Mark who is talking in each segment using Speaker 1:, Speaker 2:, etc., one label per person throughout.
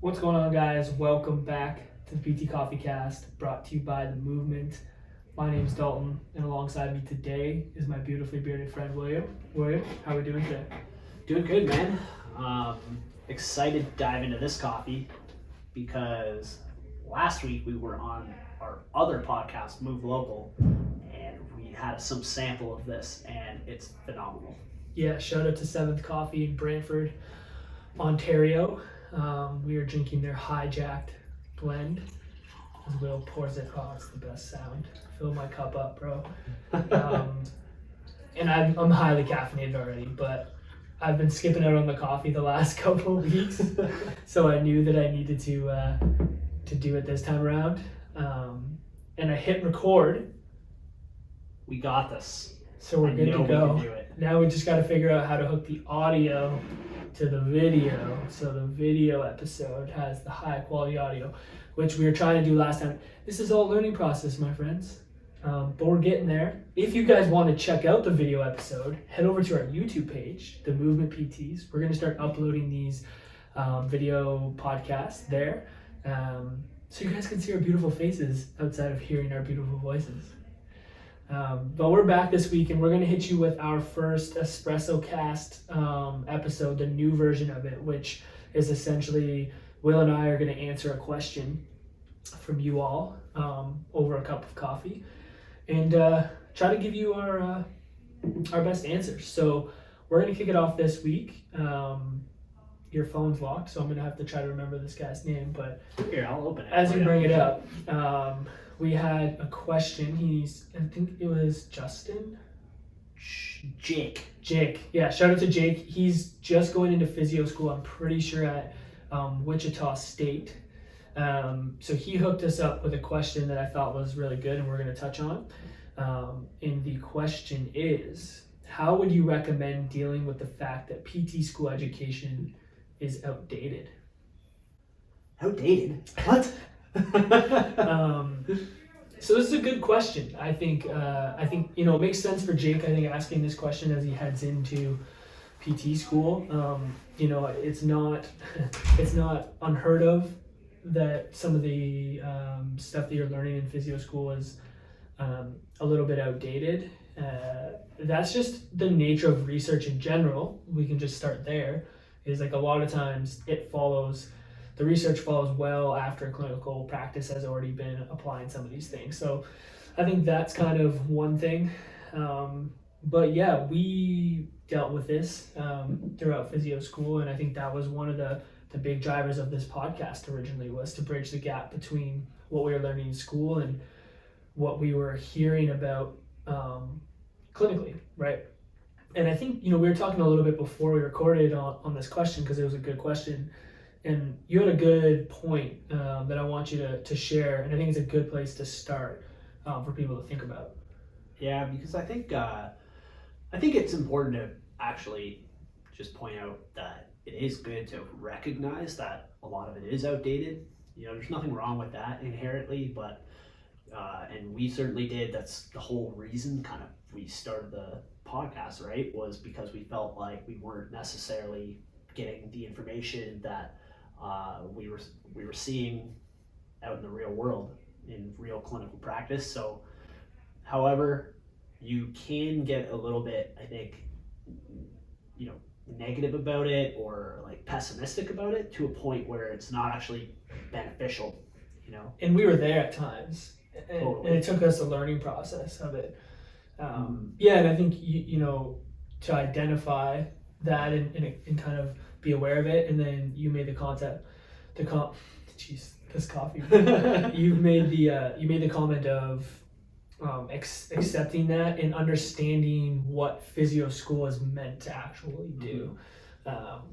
Speaker 1: What's going on, guys? Welcome back to the PT Coffee Cast, brought to you by The Movement. My name's Dalton, and alongside me today is my beautifully bearded friend, William. William, how are we doing today?
Speaker 2: Doing good, man. Excited to dive into this coffee because last week we were on our other podcast, Move Local, and we had some sample of this, and it's phenomenal.
Speaker 1: Yeah, shout out to 7th Coffee in Brantford, Ontario. We are drinking their hijacked blend. As Will pours it, oh, it's the best sound. Fill my cup up, bro. And I'm highly caffeinated already, but I've been skipping out on the coffee the last couple of weeks, so I knew that I needed to do it this time around. And I hit record,
Speaker 2: We got this.
Speaker 1: so we're
Speaker 2: I
Speaker 1: good
Speaker 2: know
Speaker 1: to
Speaker 2: we
Speaker 1: go.
Speaker 2: can do it.
Speaker 1: Now we just got to figure out how to hook the audio to the video, so the video episode has the high quality audio, which we were trying to do last time. This is all learning process, my friends, but we're getting there. If you guys want to check out the video episode, head over to our YouTube page, The Movement PTs. We're going to start uploading these video podcasts there, so you guys can see our beautiful faces outside of hearing our beautiful voices. But we're back this week, and we're going to hit you with our first Espresso Cast episode, the new version of it, which is essentially Will and I are going to answer a question from you all over a cup of coffee and try to give you our best answers. So we're going to kick it off this week. Your phone's locked, so I'm going to have to try to remember this guy's name, but
Speaker 2: Here, I'll open it.
Speaker 1: as you bring it up, we had a question. I think it was Justin?
Speaker 2: Jake.
Speaker 1: Jake. Yeah, shout out to Jake. He's just going into physio school, I'm pretty sure at Wichita State. So he hooked us up with a question that I thought was really good and we're going to touch on. And the question is, how would you recommend dealing with the fact that PT school education is outdated?
Speaker 2: Outdated? What?
Speaker 1: So this is a good question. I think it makes sense for Jake. I think asking this question as he heads into PT school. It's not unheard of that some of the stuff that you're learning in physio school is a little bit outdated. That's just the nature of research in general. We can just start there. Is like a lot of times the research follows well after clinical practice has already been applying some of these things. So I think that's kind of one thing. But yeah, we dealt with this throughout physio school, and I think that was one of the big drivers of this podcast originally, was to bridge the gap between what we were learning in school and what we were hearing about clinically, right? And I think, we were talking a little bit before we recorded on this question, because it was a good question. And you had a good point that I want you to share, and I think it's a good place to start for people to think about.
Speaker 2: Yeah, because I think it's important to actually just point out that it is good to recognize that a lot of it is outdated. There's nothing wrong with that inherently, but and we certainly did. That's the whole reason kind of we started the podcast, right? Was because we felt like we weren't necessarily getting the information that we were seeing out in the real world in real clinical practice. So, however, you can get a little bit, I think, negative about it or like pessimistic about it to a point where it's not actually beneficial.
Speaker 1: And we were there at times, and,
Speaker 2: Totally.
Speaker 1: and it took us a learning process of it. Yeah, and I think to identify that and kind of be aware of it, and then you made this coffee. You made the comment of accepting that and understanding what physio school is meant to actually do,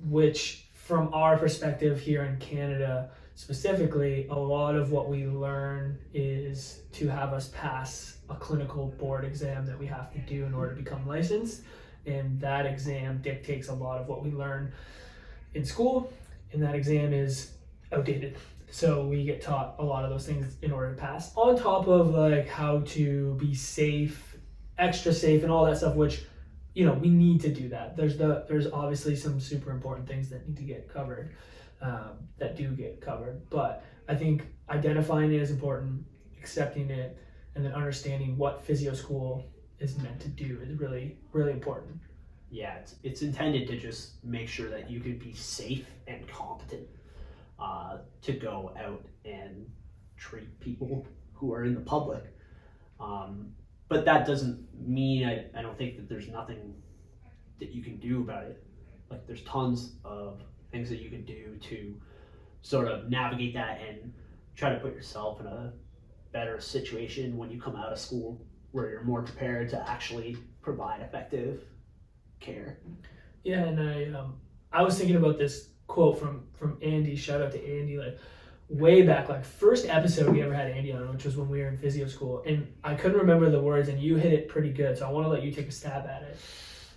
Speaker 1: which from our perspective here in Canada specifically, a lot of what we learn is to have us pass a clinical board exam that we have to do in order to become licensed, and that exam dictates a lot of what we learn in school, and that exam is outdated. So we get taught a lot of those things in order to pass, on top of like how to be safe, extra safe, and all that stuff, which we need to do that. There's obviously some super important things that need to get covered. that do get covered. But I think identifying it is important, accepting it, and then understanding what physio school is meant to do is really, really important.
Speaker 2: Yeah, it's intended to just make sure that you can be safe and competent to go out and treat people who are in the public. But that doesn't mean I don't think that there's nothing that you can do about it. Like there's tons of things that you can do to sort of navigate that and try to put yourself in a better situation when you come out of school where you're more prepared to actually provide effective care.
Speaker 1: Yeah, and I was thinking about this quote from Andy. Shout out to Andy. Like way back, like first episode we ever had Andy on, which was when we were in physio school, and I couldn't remember the words, and you hit it pretty good. So I want to let you take a stab at it.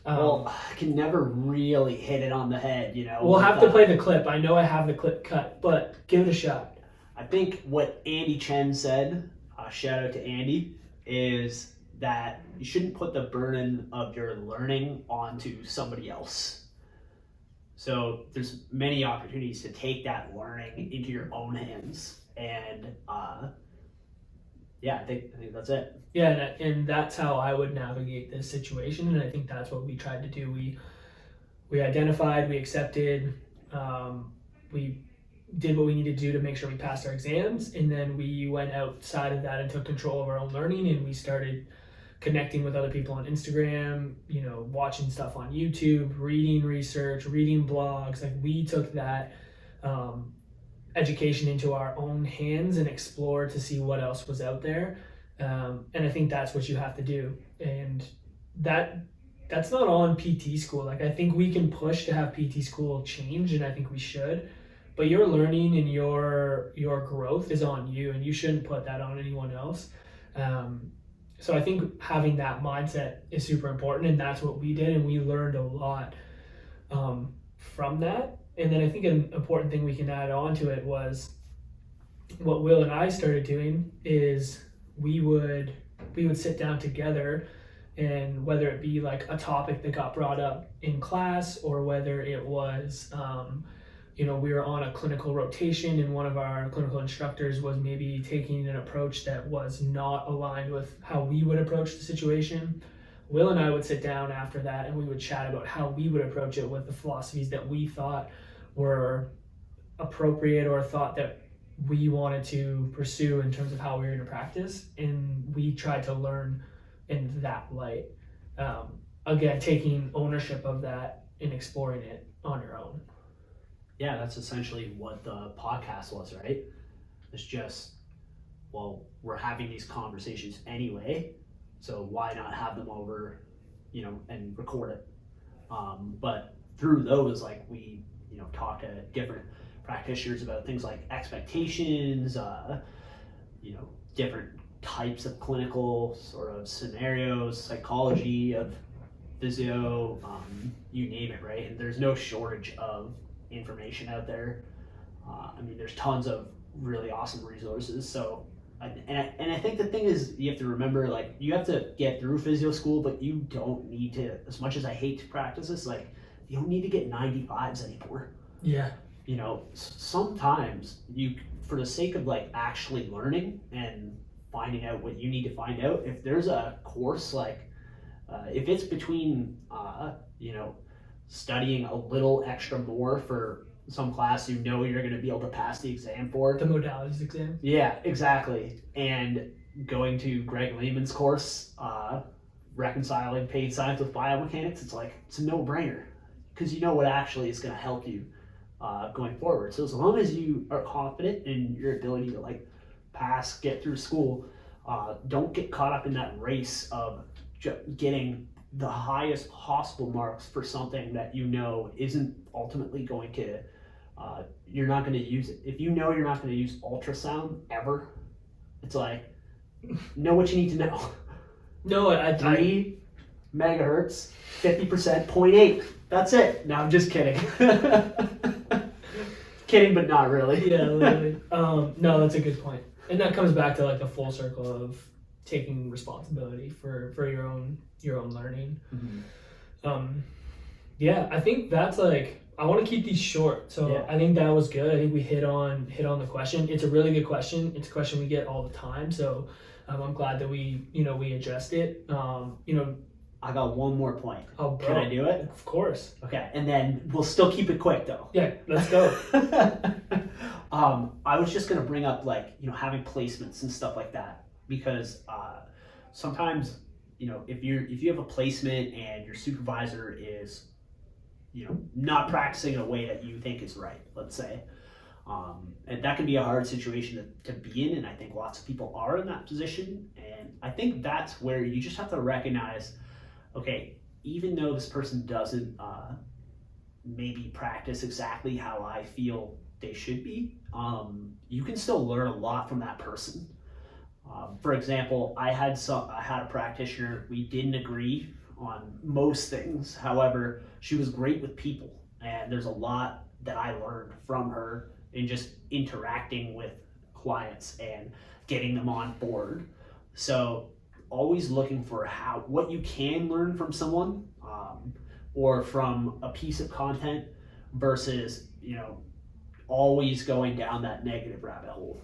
Speaker 2: Well, I can never really hit it on the head, you know.
Speaker 1: We'll have to play the clip. I know I have the clip cut, but give it a shot.
Speaker 2: I think what Andy Chen said, shout out to Andy, is that you shouldn't put the burden of your learning onto somebody else. So there's many opportunities to take that learning into your own hands, and yeah, I think that's it.
Speaker 1: Yeah, and that's how I would navigate this situation, and I think that's what we tried to do. We identified, we accepted, we did what we needed to do to make sure we passed our exams, and then we went outside of that and took control of our own learning, and we started connecting with other people on Instagram, you know, watching stuff on YouTube, reading research, reading blogs. Like we took that education into our own hands and explored to see what else was out there. And I think that's what you have to do. And that's not on PT school. Like I think we can push to have PT school change, and I think we should. But your learning and your growth is on you, and you shouldn't put that on anyone else. So I think having that mindset is super important, and that's what we did, and we learned a lot from that. And then I think an important thing we can add on to it was what Will and I started doing is we would sit down together, and whether it be like a topic that got brought up in class, or whether it was you know, we were on a clinical rotation and one of our clinical instructors was maybe taking an approach that was not aligned with how we would approach the situation. Will and I would sit down after that and we would chat about how we would approach it with the philosophies that we thought were appropriate or thought that we wanted to pursue in terms of how we were going to practice. And we tried to learn in that light. Again, taking ownership of that and exploring it on your own.
Speaker 2: Yeah, that's essentially what the podcast was, right? It's just, well, we're having these conversations anyway, so why not have them over, you know, and record it? But through those, like we, you know, talk to different practitioners about things like expectations, you know, different types of clinical sort of scenarios, psychology of physio, you name it, right? And there's no shortage of information out there. I mean, there's tons of really awesome resources. So, and I think the thing is, you have to remember, like, you have to get through physio school, but you don't need to, as much as I hate to practice this, like, you don't need to get 95s anymore.
Speaker 1: Yeah.
Speaker 2: You know, sometimes you, for the sake of like actually learning and finding out what you need to find out, if there's a course like, if it's between, you know, studying a little extra more for some class you know you're going to be able to pass the exam for.
Speaker 1: The modalities exam.
Speaker 2: Yeah, exactly. And going to Greg Lehman's course, reconciling paid science with biomechanics, it's like, it's a no-brainer because you know what actually is going to help you going forward. So as long as you are confident in your ability to like pass, get through school, don't get caught up in that race of getting the highest possible marks for something that you know isn't ultimately going to, you're not going to use it. If you know you're not going to use ultrasound ever, it's like, know what you need to know.
Speaker 1: No,
Speaker 2: 3 megahertz, 50%, 0.8. That's it. No, I'm just kidding. Kidding, but not really.
Speaker 1: Yeah, literally. No, that's a good point. And that comes back to like the full circle of taking responsibility for your own learning.
Speaker 2: Mm-hmm.
Speaker 1: Yeah, I think that's like I want to keep these short, so
Speaker 2: Yeah.
Speaker 1: I think that was good. I think we hit on the question. It's a really good question. It's a question we get all the time, so I'm glad that we addressed it.
Speaker 2: I got one more point.
Speaker 1: Oh, bro,
Speaker 2: Can I do it?
Speaker 1: of course.
Speaker 2: Okay, and then we'll still keep it quick though.
Speaker 1: Yeah, let's go.
Speaker 2: I was just gonna bring up having placements and stuff like that because sometimes if you have a placement and your supervisor is not practicing in a way that you think is right, let's say, and that can be a hard situation to be in, and I think lots of people are in that position, and I think that's where you just have to recognize, okay, even though this person doesn't maybe practice exactly how I feel they should be, you can still learn a lot from that person. For example, I had a practitioner. We didn't agree on most things. However, she was great with people, and there's a lot that I learned from her in just interacting with clients and getting them on board. So always looking for what you can learn from someone, or from a piece of content versus always going down that negative rabbit hole.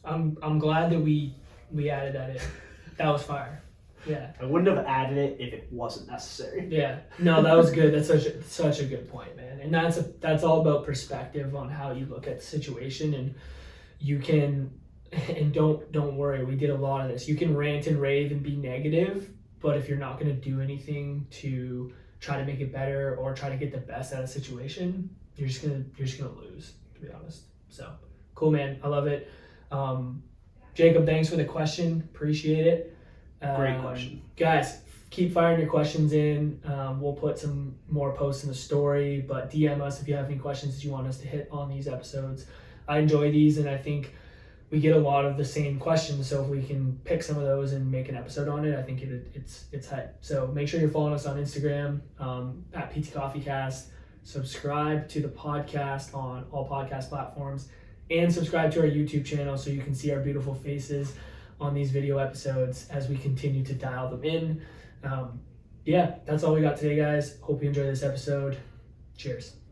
Speaker 1: I'm glad that we added that in. That was fire. Yeah.
Speaker 2: I wouldn't have added it if it wasn't necessary.
Speaker 1: Yeah. No, that was good. That's such a good point, man. And that's all about perspective on how you look at the situation, and you can, and don't worry, we did a lot of this. You can rant and rave and be negative, but if you're not going to do anything to try to make it better or try to get the best out of the situation, you're just gonna lose, to be honest. So cool, man. I love it. Jacob, thanks for the question. Appreciate it.
Speaker 2: Great question.
Speaker 1: Guys, keep firing your questions in. We'll put some more posts in the story, but DM us if you have any questions that you want us to hit on these episodes. I enjoy these, and I think we get a lot of the same questions, so if we can pick some of those and make an episode on it, I think it's hype. So make sure you're following us on Instagram, at PT Coffee Cast. Subscribe to the podcast on all podcast platforms, and subscribe to our YouTube channel so you can see our beautiful faces on these video episodes as we continue to dial them in. Yeah, that's all we got today, guys. Hope you enjoyed this episode. Cheers.